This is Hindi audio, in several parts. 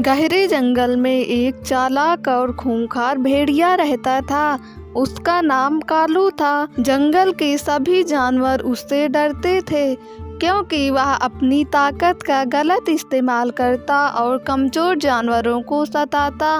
गहरे जंगल में एक चालाक और खूंखार भेड़िया रहता था। उसका नाम कालू था। जंगल के सभी जानवर उससे डरते थे क्योंकि वह अपनी ताकत का गलत इस्तेमाल करता और कमज़ोर जानवरों को सताता।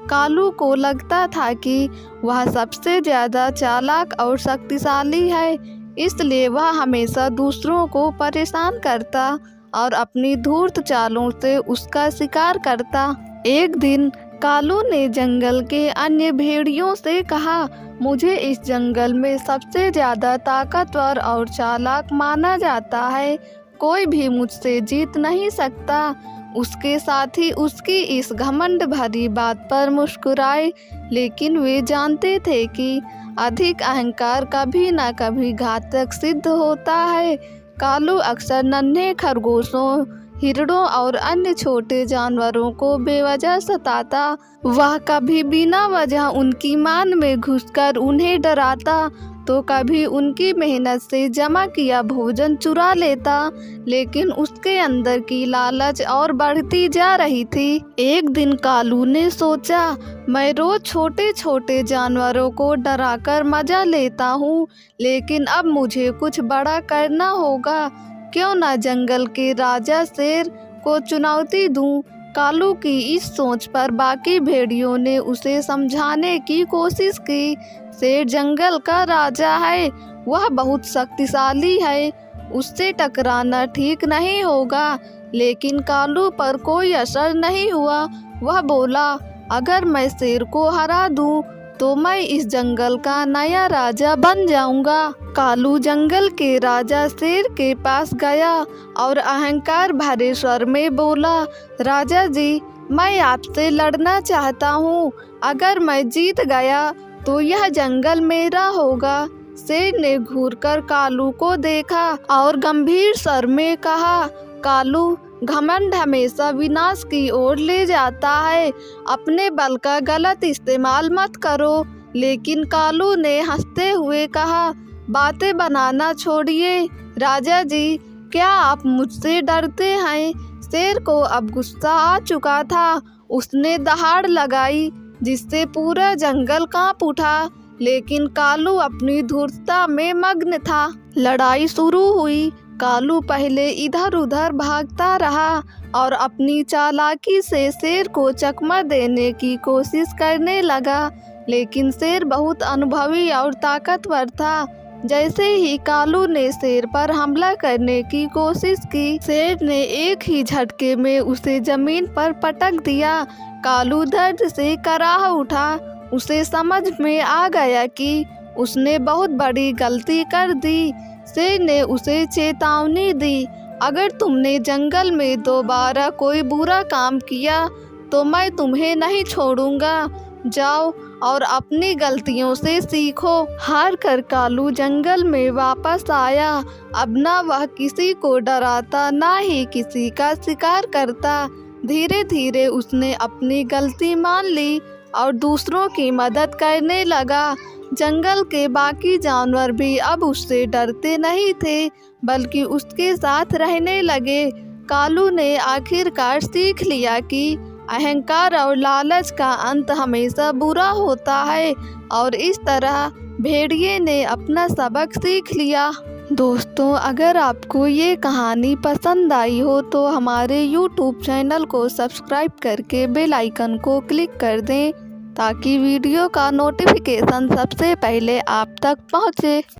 कालू को लगता था कि वह सबसे ज़्यादा चालाक और शक्तिशाली है, इसलिए वह हमेशा दूसरों को परेशान करता और अपनी धूर्त चालों से उसका शिकार करता। एक दिन कालू ने जंगल के अन्य भेड़ियों से कहा, मुझे इस जंगल में सबसे ज़्यादा ताकतवर और चालाक माना जाता है, कोई भी मुझसे जीत नहीं सकता। उसके साथी उसकी इस घमंड भरी बात पर मुस्कुराए, लेकिन वे जानते थे कि अधिक अहंकार कभी न कभी घातक सिद्ध होता है। कालू अक्सर नन्हे खरगोशों, हिरणों और अन्य छोटे जानवरों को बेवजह सताता। वह कभी बिना वजह उनकी मान में घुसकर उन्हें डराता, तो कभी उनकी मेहनत से जमा किया भोजन चुरा लेता, लेकिन उसके अंदर की लालच और बढ़ती जा रही थी। एक दिन कालू ने सोचा, मैं रोज छोटे छोटे जानवरों को डराकर मजा लेता हूँ, लेकिन अब मुझे कुछ बड़ा करना होगा। क्यों ना जंगल के राजा शेर को चुनौती दूं। कालू की इस सोच पर बाकी भेड़ियों ने उसे समझाने की कोशिश की। शेर जंगल का राजा है, वह बहुत शक्तिशाली है, उससे टकराना ठीक नहीं होगा। लेकिन कालू पर कोई असर नहीं हुआ। वह बोला, अगर मैं शेर को हरा दूं तो मैं इस जंगल का नया राजा बन जाऊंगा। कालू जंगल के राजा शेर के पास गया और अहंकार भरे स्वर में बोला, राजा जी, मैं आपसे लड़ना चाहता हूँ। अगर मैं जीत गया तो यह जंगल मेरा होगा। शेर ने घूरकर कालू को देखा और गंभीर स्वर में कहा, कालू, घमंड हमेशा विनाश की ओर ले जाता है, अपने बल का गलत इस्तेमाल मत करो। लेकिन कालू ने हंसते हुए कहा, बातें बनाना छोड़िए, राजा जी, क्या आप मुझसे डरते हैं? शेर को अब गुस्सा आ चुका था। उसने दहाड़ लगाई जिससे पूरा जंगल कांप उठा, लेकिन कालू अपनी धूर्तता में मग्न था। लड़ाई शुरू हुई। कालू पहले इधर उधर भागता रहा और अपनी चालाकी से शेर को चकमा देने की कोशिश करने लगा, लेकिन शेर बहुत अनुभवी और ताकतवर था। जैसे ही कालू ने शेर पर हमला करने की कोशिश की, शेर ने एक ही झटके में उसे जमीन पर पटक दिया। कालू दर्द से कराह उठा। उसे समझ में आ गया कि उसने बहुत बड़ी गलती कर दी। शेर ने उसे चेतावनी दी, अगर तुमने जंगल में दोबारा कोई बुरा काम किया तो मैं तुम्हें नहीं छोड़ूंगा। जाओ और अपनी गलतियों से सीखो। हार कर कालू जंगल में वापस आया। अब ना वह किसी को डराता, ना ही किसी का शिकार करता। धीरे धीरे उसने अपनी गलती मान ली और दूसरों की मदद करने लगा। जंगल के बाकी जानवर भी अब उससे डरते नहीं थे, बल्कि उसके साथ रहने लगे। कालू ने आखिरकार सीख लिया कि अहंकार और लालच का अंत हमेशा बुरा होता है, और इस तरह भेड़िए ने अपना सबक सीख लिया। दोस्तों, अगर आपको ये कहानी पसंद आई हो तो हमारे YouTube चैनल को सब्सक्राइब करके बेल आइकन को क्लिक कर दें, ताकि वीडियो का नोटिफिकेशन सबसे पहले आप तक पहुँचे।